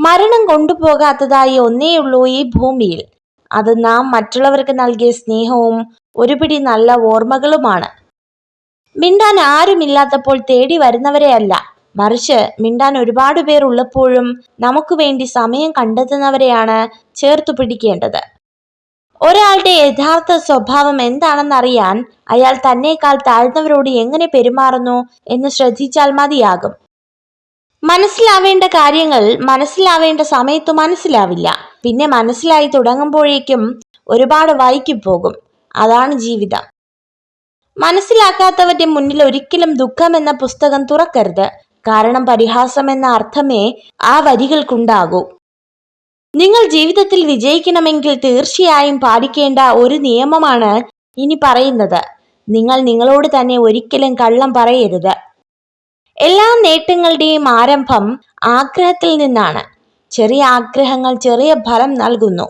മരണം കൊണ്ടുപോകാത്തതായി ഒന്നേയുള്ളൂ ഈ ഭൂമിയിൽ. അത് നാം മറ്റുള്ളവർക്ക് നൽകിയ സ്നേഹവും ഒരുപിടി നല്ല ഓർമ്മകളുമാണ്. മിണ്ടാൻ ആരുമില്ലാത്തപ്പോൾ തേടി വരുന്നവരെയല്ല, മറിച്ച് മിണ്ടാൻ ഒരുപാട് പേർ ഉള്ളപ്പോഴും നമുക്ക് വേണ്ടി സമയം കണ്ടെത്തുന്നവരെയാണ് ചേർത്തു പിടിക്കേണ്ടത്. ഒരാളുടെ യഥാർത്ഥ സ്വഭാവം എന്താണെന്നറിയാൻ അയാൾ തന്നേക്കാൾ താഴ്ന്നവരോട് എങ്ങനെ പെരുമാറുന്നു എന്ന് ശ്രദ്ധിച്ചാൽ മതിയാകും. മനസ്സിലാവേണ്ട കാര്യങ്ങൾ മനസ്സിലാവേണ്ട സമയത്ത് മനസ്സിലാവില്ല. പിന്നെ മനസ്സിലായി തുടങ്ങുമ്പോഴേക്കും ഒരുപാട് വൈകിപ്പോകും. അതാണ് ജീവിതം. മനസ്സിലാക്കാത്തവരുടെ മുന്നിൽ ഒരിക്കലും ദുഃഖം എന്ന പുസ്തകം തുറക്കരുത്. കാരണം പരിഹാസം എന്ന അർത്ഥമേ ആ വരികൾക്കുണ്ടാകൂ. നിങ്ങൾ ജീവിതത്തിൽ വിജയിക്കണമെങ്കിൽ തീർച്ചയായും പാലിക്കേണ്ട ഒരു നിയമമാണ് ഇനി പറയുന്നത്. നിങ്ങൾ നിങ്ങളോട് തന്നെ ഒരിക്കലും കള്ളം പറയരുത്. എല്ലാ നേട്ടങ്ങളുടെയും ആരംഭം ആഗ്രഹത്തിൽ നിന്നാണ്. ചെറിയ ആഗ്രഹങ്ങൾ ചെറിയ ഫലം നൽകുന്നു.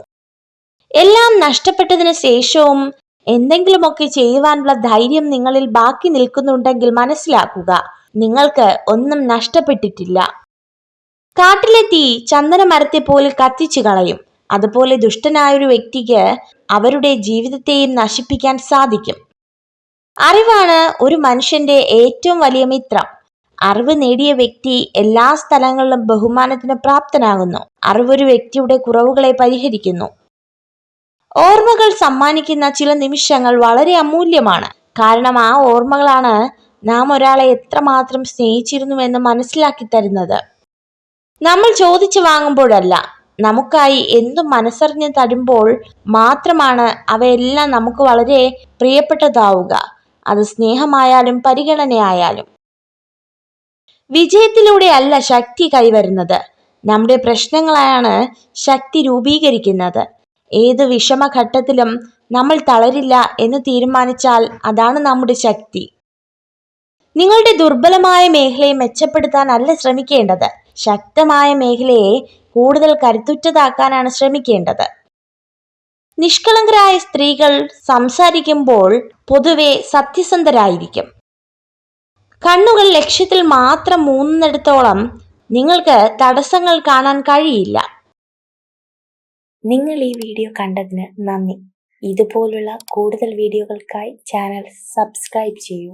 എല്ലാം നഷ്ടപ്പെട്ടതിന് ശേഷവും എന്തെങ്കിലുമൊക്കെ ചെയ്യുവാനുള്ള ധൈര്യം നിങ്ങളിൽ ബാക്കി നിൽക്കുന്നുണ്ടെങ്കിൽ മനസ്സിലാക്കുക, നിങ്ങൾക്ക് ഒന്നും നഷ്ടപ്പെട്ടിട്ടില്ല. കാട്ടിലെ തീ ചന്ദന മരത്തെ പോലെ കത്തിച്ചു കളയും. അതുപോലെ ദുഷ്ടനായൊരു വ്യക്തിക്ക് അവരുടെ ജീവിതത്തെയും നശിപ്പിക്കാൻ സാധിക്കും. അറിവാണ് ഒരു മനുഷ്യന്റെ ഏറ്റവും വലിയ മിത്രം. അറിവ് നേടിയ വ്യക്തി എല്ലാ സ്ഥലങ്ങളിലും ബഹുമാനത്തിന് പ്രാപ്തനാകുന്നു. അറിവൊരു വ്യക്തിയുടെ കുറവുകളെ പരിഹരിക്കുന്നു. ഓർമ്മകൾ സമ്മാനിക്കുന്ന ചില നിമിഷങ്ങൾ വളരെ അമൂല്യമാണ്. കാരണം ആ ഓർമ്മകളാണ് നാം ഒരാളെ എത്രമാത്രം സ്നേഹിച്ചിരുന്നുവെന്ന് മനസ്സിലാക്കി തരുന്നത്. നമ്മൾ ചോദിച്ചു വാങ്ങുമ്പോഴല്ല, നമുക്കായി എന്തും മനസ്സറിഞ്ഞ് തരുമ്പോൾ മാത്രമാണ് അവയെല്ലാം നമുക്ക് വളരെ പ്രിയപ്പെട്ടതാവുക. അത് സ്നേഹമായാലും പരിഗണനയായാലും. വിജയത്തിലൂടെ അല്ല ശക്തി കൈവരുന്നത്, നമ്മുടെ പ്രശ്നങ്ങളാണ് ശക്തി രൂപീകരിക്കുന്നത്. ഏത് വിഷമഘട്ടത്തിലും നമ്മൾ തളരില്ല എന്ന് തീരുമാനിച്ചാൽ അതാണ് നമ്മുടെ ശക്തി. നിങ്ങളുടെ ദുർബലമായ മേഖലയെ മെച്ചപ്പെടുത്താനല്ല ശ്രമിക്കേണ്ടത്, ശക്തമായ മേഖലയെ കൂടുതൽ കരുത്തുറ്റതാക്കാനാണ് ശ്രമിക്കേണ്ടത്. നിഷ്കളങ്കരായ സ്ത്രീകൾ സംസാരിക്കുമ്പോൾ പൊതുവെ സത്യസന്ധരായിരിക്കും. കണ്ണുകൾ ലക്ഷ്യത്തിൽ മാത്രം ഊന്നുന്നിടത്തോളം നിങ്ങൾക്ക് തടസ്സങ്ങൾ കാണാൻ കഴിയില്ല. നിങ്ങൾ ഈ വീഡിയോ കണ്ടതിന് നന്ദി. ഇതുപോലുള്ള കൂടുതൽ വീഡിയോകൾക്കായി ചാനൽ സബ്സ്ക്രൈബ് ചെയ്യൂ.